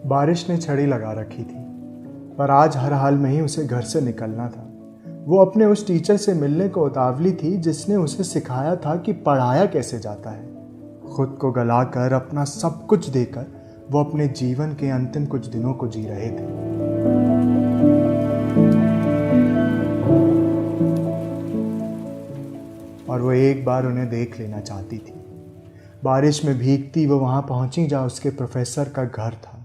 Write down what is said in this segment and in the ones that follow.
बारिश ने छड़ी लगा रखी थी, पर आज हर हाल में ही उसे घर से निकलना था। वो अपने उस टीचर से मिलने को उतावली थी जिसने उसे सिखाया था कि पढ़ाया कैसे जाता है। खुद को गलाकर, अपना सब कुछ देकर वो अपने जीवन के अंतिम कुछ दिनों को जी रहे थे। और वो एक बार उन्हें देख लेना चाहती थी। बारिश में भीगती वो वहाँ पहुंची जहाँ उसके प्रोफेसर का घर था।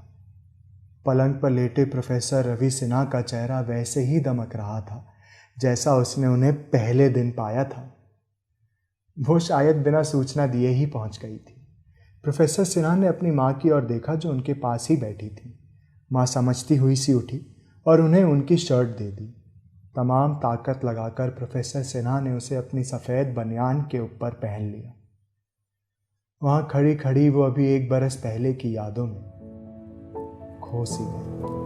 पलंग पर लेटे प्रोफेसर रवि सिन्हा का चेहरा वैसे ही दमक रहा था जैसा उसने उन्हें पहले दिन पाया था। वो शायद बिना सूचना दिए ही पहुंच गई थी। प्रोफेसर सिन्हा ने अपनी माँ की ओर देखा जो उनके पास ही बैठी थी। माँ समझती हुई सी उठी और उन्हें उनकी शर्ट दे दी। तमाम ताकत लगाकर प्रोफेसर सिन्हा ने उसे अपनी सफ़ेद बनियान के ऊपर पहन लिया। वहाँ खड़ी खड़ी वो अभी 1 बरस पहले की यादों में खो सी गई।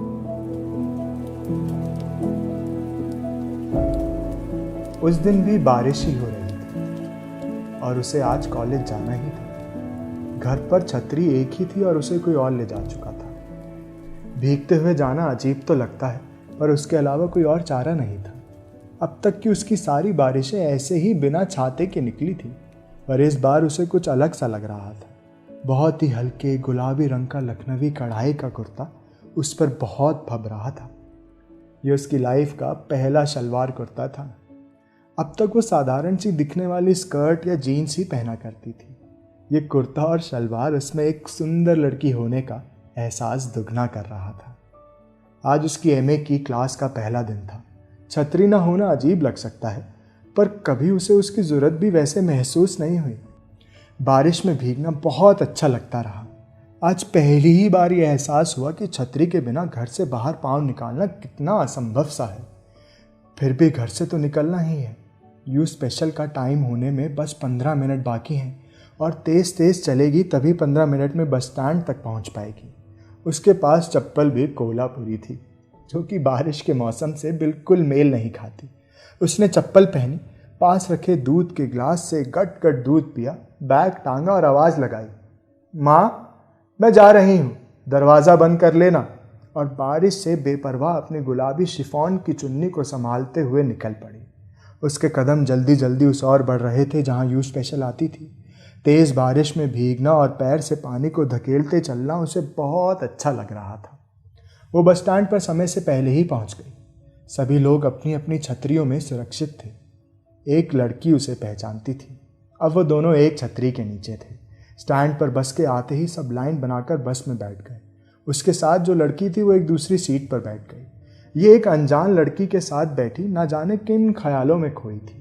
उस दिन भी बारिश ही हो रही थी और उसे आज कॉलेज जाना ही था। घर पर छतरी एक ही थी और उसे कोई और ले जा चुका था। भीगते हुए जाना अजीब तो लगता है, पर उसके अलावा कोई और चारा नहीं था। अब तक की उसकी सारी बारिशें ऐसे ही बिना छाते के निकली थी, पर इस बार उसे कुछ अलग सा लग रहा था। बहुत ही हल्के गुलाबी रंग का लखनवी कढ़ाई का कुर्ता उस पर बहुत फब रहा था। ये उसकी लाइफ का पहला शलवार कुर्ता था। अब तक वो साधारण सी दिखने वाली स्कर्ट या जीन्स ही पहना करती थी। ये कुर्ता और शलवार उसमें एक सुंदर लड़की होने का एहसास दुगना कर रहा था। आज उसकी एमए की क्लास का पहला दिन था। छतरी ना होना अजीब लग सकता है, पर कभी उसे उसकी ज़रूरत भी वैसे महसूस नहीं हुई। बारिश में भीगना बहुत अच्छा लगता रहा। आज पहली ही बार यह एहसास हुआ कि छतरी के बिना घर से बाहर पाँव निकालना कितना असंभव सा है। फिर भी घर से तो निकलना ही है। यू स्पेशल का टाइम होने में बस 15 मिनट बाकी हैं और तेज़ तेज़ चलेगी तभी 15 मिनट में बस स्टैंड तक पहुंच पाएगी। उसके पास चप्पल भी कोल्हापुरी थी, जो कि बारिश के मौसम से बिल्कुल मेल नहीं खाती। उसने चप्पल पहनी, पास रखे दूध के गिलास से गट गट दूध पिया, बैग टांगा और आवाज़ लगाई, माँ मैं जा रही हूँ, दरवाज़ा बंद कर लेना। और बारिश से बेपरवाह अपनी गुलाबी शिफॉन की चुन्नी को संभालते हुए निकल पड़ी। उसके कदम जल्दी जल्दी उस ओर बढ़ रहे थे जहाँ यू स्पेशल आती थी। तेज़ बारिश में भीगना और पैर से पानी को धकेलते चलना उसे बहुत अच्छा लग रहा था। वो बस स्टैंड पर समय से पहले ही पहुँच गई। सभी लोग अपनी अपनी छतरियों में सुरक्षित थे। एक लड़की उसे पहचानती थी। अब वो दोनों एक छतरी के नीचे थे। स्टैंड पर बस के आते ही सब लाइन बनाकर बस में बैठ गए। उसके साथ जो लड़की थी वो एक दूसरी सीट पर बैठ गई। ये एक अनजान लड़की के साथ बैठी ना जाने किन ख्यालों में खोई थी।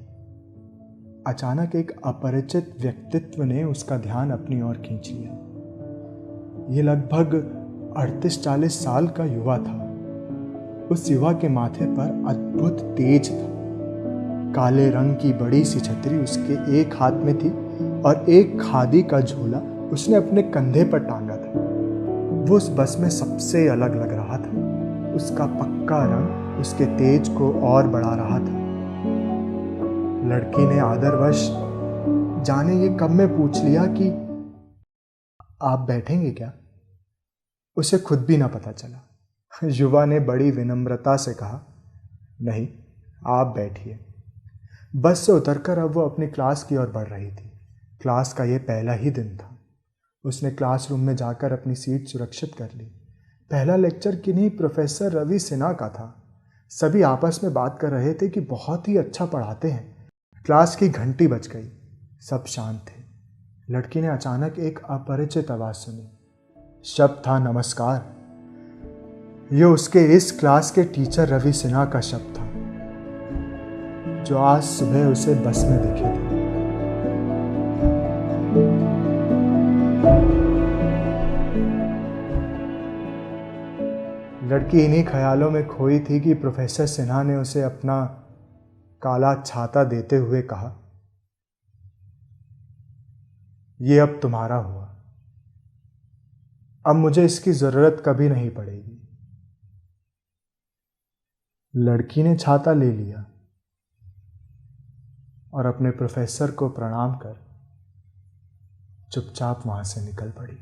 अचानक एक अपरिचित व्यक्तित्व ने उसका ध्यान अपनी ओर खींच लिया। ये लगभग 38-40 साल का युवा था। उस युवा के माथे पर अद्भुत तेज था। काले रंग की बड़ी सी छतरी उसके एक हाथ में थी और एक खादी का झोला उसने अपने कंधे पर टांगा था। वो उस बस में सबसे अलग लग रहा था। उसका पक्का रंग उसके तेज को और बढ़ा रहा था। लड़की ने आदरवश जाने ये कब में पूछ लिया कि आप बैठेंगे क्या? उसे खुद भी ना पता चला। युवा ने बड़ी विनम्रता से कहा, नहीं, आप बैठिए। बस से उतरकर अब वो अपनी क्लास की ओर बढ़ रही थी। क्लास का ये पहला ही दिन था। उसने क्लासरूम में जाकर अपनी सीट सुरक्षित कर ली। पहला लेक्चर किन्हीं प्रोफेसर रवि सिन्हा का था। सभी आपस में बात कर रहे थे कि बहुत ही अच्छा पढ़ाते हैं। क्लास की घंटी बज गई। सब शांत थे। लड़की ने अचानक एक अपरिचित आवाज़ सुनी। शब्द था नमस्कार। ये उसके इस क्लास के टीचर रवि सिन्हा का शब्द था, जो आज सुबह उसे बस में दिखे थे। लड़की इन्हीं ख्यालों में खोई थी कि प्रोफेसर सिन्हा ने उसे अपना काला छाता देते हुए कहा, ये अब तुम्हारा हुआ। अब मुझे इसकी जरूरत कभी नहीं पड़ेगी। लड़की ने छाता ले लिया और अपने प्रोफेसर को प्रणाम कर चुपचाप वहां से निकल पड़ी।